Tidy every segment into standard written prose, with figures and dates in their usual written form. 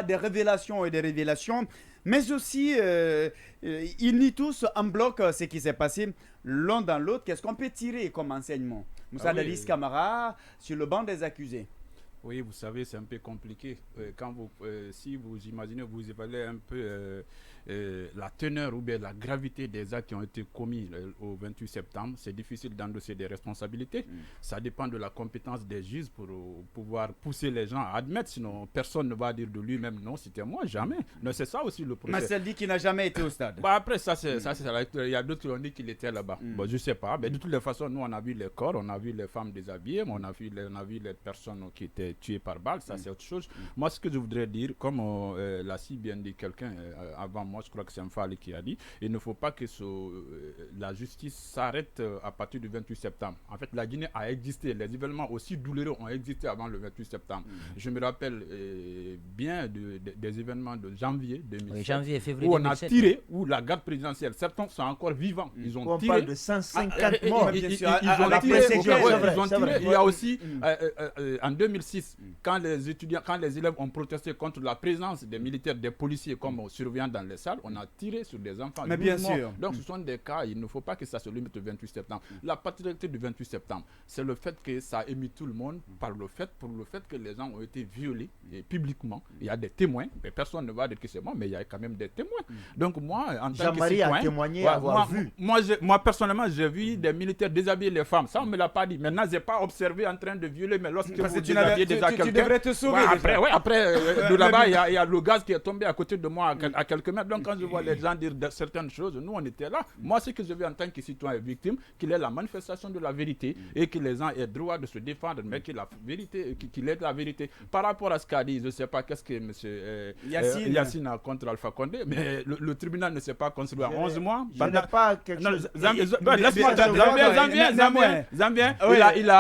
des révélations et des révélations, mais aussi ils nient tous en bloc ce qui s'est passé l'un dans l'autre. Qu'est-ce qu'on peut tirer comme enseignement? Moussa Dadis Camara sur le banc des accusés. Oui, vous savez, c'est un peu compliqué. Si vous imaginez, vous évaluez un peu la teneur ou bien la gravité des actes qui ont été commis au 28 septembre, c'est difficile d'endosser des responsabilités. Ça dépend de la compétence des juges pour pouvoir pousser les gens à admettre, sinon personne ne va dire de lui-même non, c'était moi, jamais. Non, c'est ça aussi le procès. Mais celle dit qu'il n'a jamais été au stade. Après, il y a d'autres qui ont dit qu'il était là-bas. Bon, je ne sais pas, mais de toutes les façons, nous on a vu les corps, on a vu les femmes déshabillées, on a vu les personnes qui étaient tuées par balle, ça c'est autre chose. Moi, ce que je voudrais dire, comme l'a si bien dit quelqu'un avant moi, je crois que c'est un Fali qui a dit, il ne faut pas que la justice s'arrête à partir du 28 septembre. En fait, la Guinée a existé, les événements aussi douloureux ont existé avant le 28 septembre. Je me rappelle bien des événements de janvier 2007, oui, janvier, février où 2007, on a tiré, où la garde présidentielle, certains sont encore vivants, ils ont tiré. On parle de 150 morts. Ils ont tiré. Il y a aussi, en 2006, quand les élèves ont protesté contre la présence des militaires, des policiers comme surveillants dans les salles, on a tiré sur des enfants. Mais bien sûr. Donc ce sont des cas, il ne faut pas que ça se limite au 28 septembre. La particularité du 28 septembre, c'est le fait que ça a émis tout le monde pour le fait que les gens ont été violés publiquement. Il y a des témoins, mais personne ne va dire que c'est moi, mais il y a quand même des témoins. Donc moi, en tant que Jean-Marie citoyen, a témoigné avoir vu. Moi, personnellement, j'ai vu des militaires déshabiller les femmes. Ça, on ne me l'a pas dit. Maintenant, je n'ai pas observé en train de violer, mais lorsque vous déshabillez déjà quelqu'un... Tu devrais te sauver. Après, de là-bas, il y a le gaz qui est tombé à côté de moi à quelques mètres. Donc, quand je vois les gens dire certaines choses, nous, on était là. Moi, ce que je veux en tant que citoyen victime, qu'il ait la manifestation de la vérité et que les gens aient droit de se défendre, mais qu'il ait la vérité. Par rapport à ce qu'a dit, je ne sais pas qu'est-ce que M. Yacine a contre Alpha Condé, mais le tribunal ne s'est pas construit en 11 mois. Je n'ai pas quelque chose... Laisse-moi, Zambien, il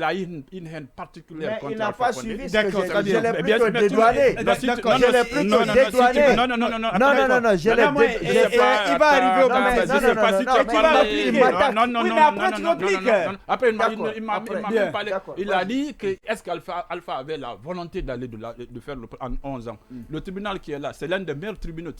a une haine particulière contre Alpha Condé. Mais il n'a pas suivi ce que je l'ai plutôt dédouané. Je l'ai plutôt dédouané. Non, je l'ai... Il va arriver au moment. Je ne sais pas si tu as parlé. Oui, mais après tu répliques. Après, il m'a même parlé. Il a dit que est-ce qu'Alpha avait la volonté d'aller de faire en 11 ans. Le tribunal qui est là, c'est l'un des meilleurs tribunaux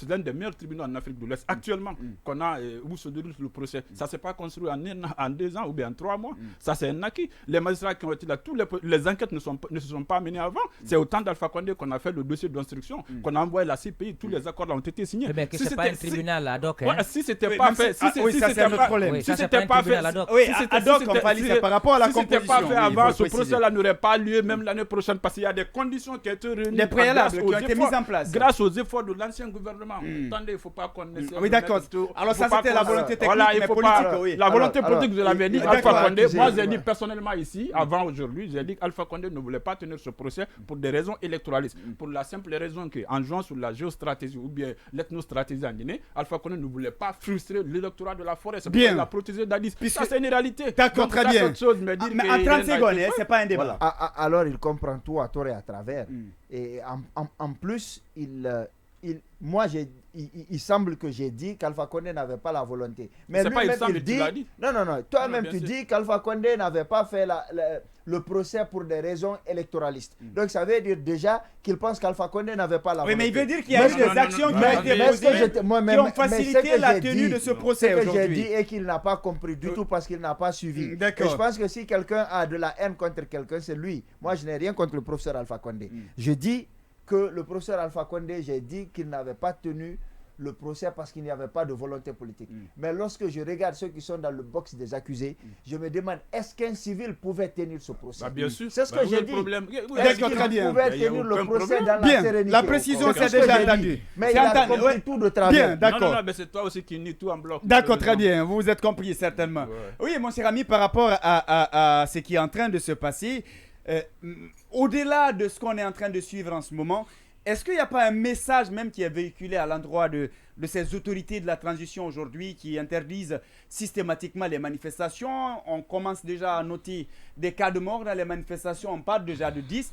en Afrique de l'Ouest actuellement qu'on a où se déroule le procès. Ça ne s'est pas construit en 2 ans ou bien en 3 mois. Ça, c'est un acquis. Les magistrats qui ont été là, les enquêtes ne se sont pas menées avant. C'est au temps d'Alpha Condé qu'on a fait le dossier d'instruction, qu'on a envoyé la CPI, tous les accords ont été signés. Mais que c'est pas un tribunal ad hoc. Si c'était pas fait, si c'était pas problème. Si c'était pas fait, ad hoc, par rapport à la composition. Si c'était pas fait avant, ce procès-là n'aurait pas lieu même l'année prochaine parce qu'il y a des conditions qui ont été réunies. Des préalables qui ont été mises en place. Grâce aux efforts de l'ancien gouvernement. Attendez, il ne faut pas qu'on essaie. Oui, d'accord. Alors ça, c'était la volonté technique, mais politique. La volonté politique, je l'avais dit, Alpha Condé. Moi, j'ai dit personnellement ici, avant aujourd'hui, j'ai dit qu'Alpha Condé ne voulait pas tenir ce procès pour des raisons électoralistes. Pour la simple raison qu'en jouant sur la géostratégie ou bien l'ethnostratégie en Guinée, Alpha Condé ne voulait pas frustrer l'électorat de la forêt. C'est pourquoi il a protégé Dadis. Ça, c'est une réalité. D'accord, très bien. Mais en 30 secondes, c'est pas un débat. Alors, il comprend tout à tort et à travers. Et en plus, moi, il semble que j'ai dit qu'Alpha Condé n'avait pas la volonté. Mais lui-même, il dit... Non. Toi-même, tu dis qu'Alpha Condé n'avait pas fait le procès pour des raisons électoralistes. Donc, ça veut dire déjà qu'il pense qu'Alpha Condé n'avait pas la volonté. Oui, mais il veut dire qu'il y a eu des actions qui ont été posées qui ont facilité la tenue de ce procès aujourd'hui. Ce que j'ai dit et qu'il n'a pas compris du tout parce qu'il n'a pas suivi. D'accord. Et je pense que si quelqu'un a de la haine contre quelqu'un, c'est lui. Moi, je n'ai rien contre le professeur Alpha Condé. Je dis que le professeur Alpha Condé, j'ai dit qu'il n'avait pas tenu le procès parce qu'il n'y avait pas de volonté politique. Mais lorsque je regarde ceux qui sont dans le box des accusés, je me demande, est-ce qu'un civil pouvait tenir ce procès? Bien sûr. C'est ce que j'ai dit. Est-ce qu'il pouvait tenir le procès dans la sérénité? La précision, c'est déjà entendu. Mais il a compris tout de travers. Bien, d'accord. Non, mais c'est toi aussi qui nie tout en bloc. D'accord, très bien. Vous vous êtes compris, certainement. Oui, mon cher ami, par rapport à ce qui est en train de se passer, au-delà de ce qu'on est en train de suivre en ce moment, est-ce qu'il n'y a pas un message même qui est véhiculé à l'endroit de ces autorités de la transition aujourd'hui qui interdisent systématiquement les manifestations? On commence déjà à noter des cas de mort dans les manifestations, on parle déjà de 10.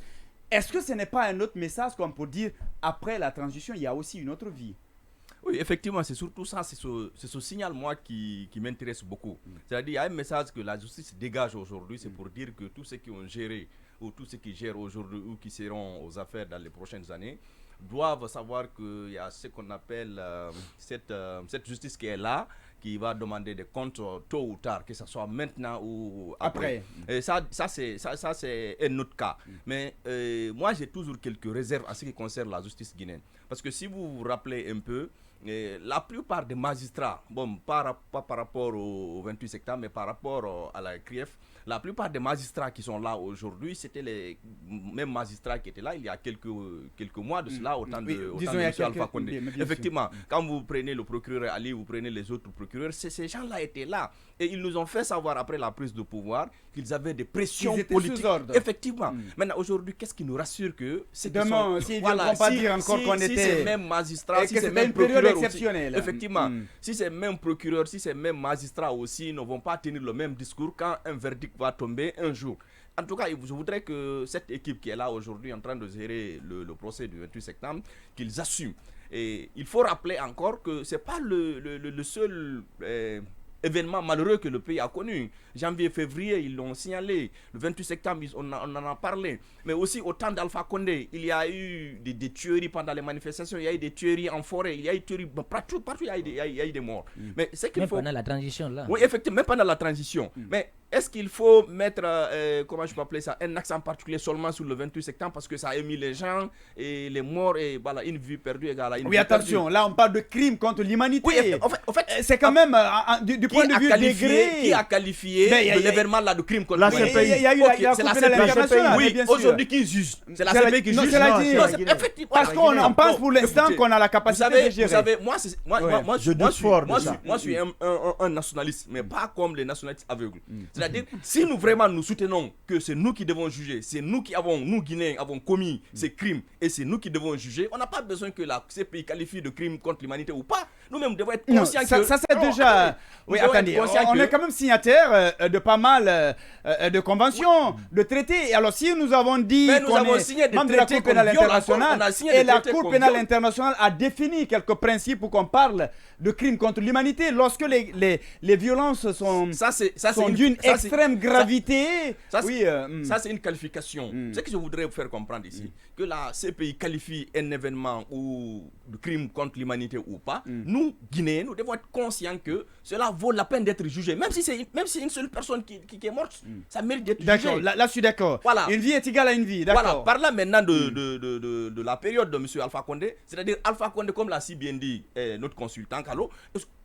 Est-ce que ce n'est pas un autre message qu'on peut dire après la transition, il y a aussi une autre vie? Oui, effectivement, c'est surtout ça, c'est ce signal, moi, qui m'intéresse beaucoup. C'est-à-dire, il y a un message que la justice dégage aujourd'hui, c'est pour dire que tous ceux qui ont géré, ou tous ceux qui gèrent aujourd'hui, ou qui seront aux affaires dans les prochaines années, doivent savoir qu'il y a ce qu'on appelle cette justice qui est là, qui va demander des comptes tôt ou tard, que ce soit maintenant ou après. Et ça c'est un autre cas. Mais moi, j'ai toujours quelques réserves en ce qui concerne la justice guinéenne. Parce que si vous vous rappelez un peu, la plupart des magistrats, bon, pas par rapport au 28 septembre, mais par rapport à la CRIEF, la plupart des magistrats qui sont là aujourd'hui, c'était les mêmes magistrats qui étaient là il y a quelques mois de cela, au temps de M. Alpha Condé. Effectivement, quand vous prenez le procureur Ali, vous prenez les autres procureurs, ces gens-là étaient là. Et ils nous ont fait savoir après la prise de pouvoir qu'ils avaient des pressions politiques. Effectivement. Maintenant, aujourd'hui, qu'est-ce qui nous rassure que c'est demain, s'ils ne vont pas dire encore qu'on était... Si ces mêmes magistrats, si ces mêmes procureurs aussi, effectivement, si ces mêmes procureurs, si ces mêmes magistrats aussi ne vont pas tenir le même discours quand un verdict va tomber un jour. En tout cas, je voudrais que cette équipe qui est là aujourd'hui en train de gérer le procès du 28 septembre, qu'ils assument. Et il faut rappeler encore que ce n'est pas le seul événement malheureux que le pays a connu. Janvier, février, ils l'ont signalé. Le 28 septembre, on en a parlé. Mais aussi au temps d'Alpha Condé, il y a eu des tueries pendant les manifestations, il y a eu des tueries en forêt, il y a eu des tueries partout il y a eu des morts. Mais c'est qu'il même faut... pendant la transition, là. Oui, effectivement, même pendant la transition. Mais est-ce qu'il faut mettre, comment je peux appeler ça, un accent particulier seulement sur le 28 septembre parce que ça a émis les gens et les morts et voilà, une vie perdue égale à une vie attention, perdue. là on parle de crime contre l'humanité. Oui, en fait c'est quand même du point de vue degré. Qui a qualifié l'événement là de crime contre l'humanité? Il y a eu la Cour pénale internationale. Oui, aujourd'hui qui juge? C'est la CPI qui juge. Parce qu'on pense pour l'instant qu'on a la capacité de gérer. Vous savez, moi je suis un nationaliste, mais pas comme les nationalistes aveugles. C'est-à-dire, si nous vraiment nous soutenons que c'est nous qui devons juger, c'est nous qui nous Guinéens, avons commis ces crimes et c'est nous qui devons juger, on n'a pas besoin que la CPI qualifie de crime contre l'humanité ou pas. Nous-mêmes devons être conscients que... Ça c'est déjà... Oui, attendez, on est quand même signataire de pas mal de conventions, de traités. Alors si nous avons dit qu'on est membre de la Cour pénale internationale et la Cour pénale internationale a défini quelques principes pour qu'on parle de crimes contre l'humanité, lorsque les violences sont d'une extrême gravité. Ça c'est une qualification. Ce que je voudrais vous faire comprendre ici, que la CPI qualifie un événement ou de crime contre l'humanité ou pas, nous, Guinéens, nous devons être conscients que cela vaut la peine d'être jugé. Même si c'est une seule personne qui est morte, ça mérite d'être jugé. D'accord, là je suis d'accord. Voilà. Une vie est égale à une vie, d'accord. Voilà, parlant maintenant de la période de M. Alpha Condé, c'est-à-dire Alpha Condé, comme l'a si bien dit notre consultant Carlo,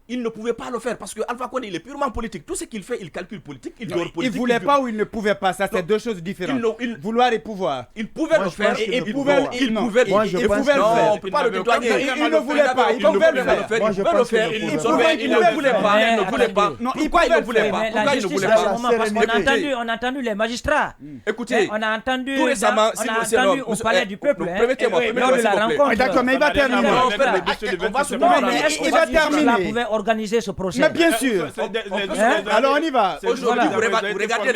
il ne pouvait pas le faire parce que Alpha Condé il est purement politique. Tout ce qu'il fait, il calcule politique, il dort politique. Il voulait pas ou il ne pouvait pas, ça c'est deux choses différentes. Vouloir et pouvoir. Il pouvait le faire. Il pouvait le faire. Non, on peut pas le détourner. Il ne voulait pas. Il pouvait le faire. Il pouvait le faire. Il ne voulait pas. Il ne voulait pas. Pourquoi il ne voulait pas? Pourquoi il ne voulait pas? Parce qu'on a entendu les magistrats. Écoutez, on a entendu tout récemment, au palais du peuple. Permettez-moi, lors de la rencontre. D'accord, mais il va terminer. Il va terminer. On pouvait organiser ce procès. Mais bien sûr. Alors on y va. Aujourd'hui, vous regardez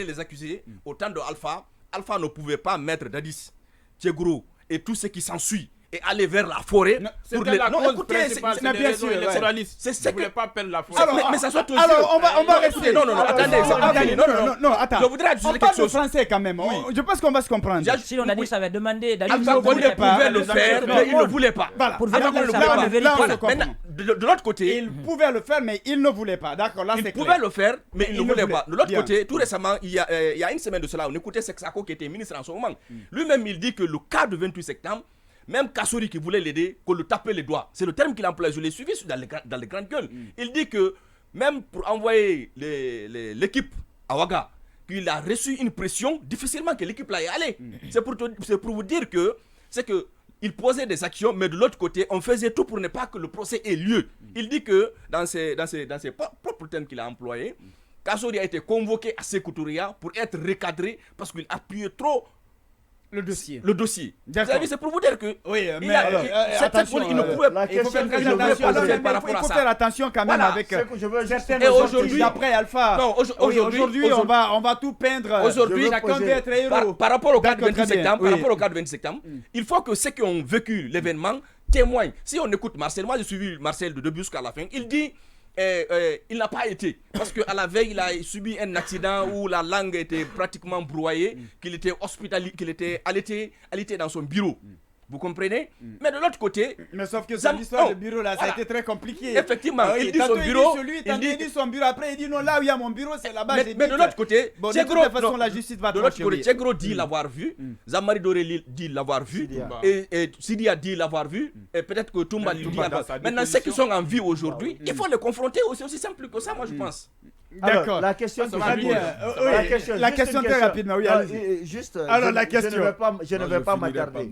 les accusés. Au temps de Alpha ne pouvait pas mettre Dadis, Tchegourou et tout ce qui s'ensuit et aller vers la forêt. C'était la cause principale, c'est des raisons électoralistes. C'est ce que... ne voulait pas perdre la forêt. Mais ça soit alors on va rester. Non, attendez. Non, attends. Je voudrais ajouter quelque chose. On parle français quand même. Je pense qu'on va se comprendre. Si on a dit que ça avait demandé... Alpha Condé pouvait le faire, mais il ne voulait pas. Voilà. Pour vérifier la vérité. Maintenant, de l'autre côté... Il pouvait le faire, mais il ne voulait pas. D'accord, là c'est clair. Il pouvait le faire, mais il ne voulait pas. De l'autre côté, tout récemment, il y a une semaine de cela, on écoutait Sexako qui était ministre en ce moment. Lui-même, il dit que le cas du 28 septembre, même Kassori qui voulait l'aider, qu'on le tapait les doigts. C'est le terme qu'il emploie, je l'ai suivi dans les grandes gueules. Il dit que même pour envoyer l'équipe à Ouaga, qu'il a reçu une pression, difficilement que l'équipe là est allée. C'est pour vous dire que c'est que il posait des actions, mais de l'autre côté, on faisait tout pour ne pas que le procès ait lieu. Il dit que dans ses propres termes qu'il a employés, Kassori a été convoqué à Sékou Touria pour être recadré parce qu'il appuyait trop le dossier. C'est pour vous dire que attention, il ne pouvait pas. Il faut faire attention quand même avec certaines aujourd'hui après Alpha. Aujourd'hui on va tout peindre. Aujourd'hui, chacun veut être héros. Par rapport au cas du 27 septembre, il faut que ceux qui ont vécu l'événement témoigne. Si on écoute Marcel, moi j'ai suivi Marcel de début jusqu'à la fin, il dit il n'a pas été. Parce qu'à la veille, il a subi un accident où la langue était pratiquement broyée, qu'il était hospitalisé, qu'il était alité dans son bureau. Vous comprenez? Mais de l'autre côté... Mais sauf que son histoire de bureau là, ça a été très compliqué. Effectivement, il dit son bureau... Il dit son bureau, après il dit non, là où il y a mon bureau, c'est là-bas. Mais de l'autre côté, de toute façon, la justice va trancher. Tchegro dit l'avoir vu, Zamari Doré dit l'avoir vu, et Sidi a dit l'avoir vu, et peut-être que Toumba dit l'avoir vu. Maintenant, ceux qui sont en vie aujourd'hui, il faut les confronter, c'est aussi simple que ça, moi je pense. D'accord. La question la question très rapidement, oui, juste. Alors la question. Je ne vais pas m'attarder.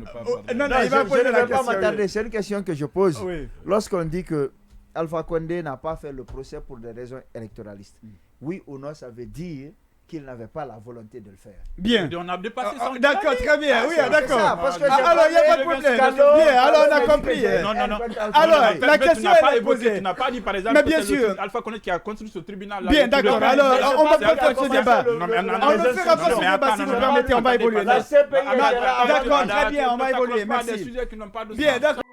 Non, il va poser la question. Je ne vais pas m'attarder. C'est une question que je pose. Lorsqu'on dit que Alpha Condé n'a pas fait le procès pour des raisons électoralistes, oui ou non, ça veut dire qu'il n'avait pas la volonté de le faire. Bien. On a dépassé son d'accord, très bien. Oui, d'accord. Alors, il n'y a pas de problème. Bien, alors on a compris. Non. Alors, la question est posée. Tu n'as pas dit, par exemple, mais bien sûr. Alpha Condé qui a construit ce tribunal. Bien, d'accord. Alors, on va pas faire ce débat. On ne fera pas ce débat si vous permettez. On va évoluer. D'accord, très bien. On va évoluer. Merci. Bien, d'accord.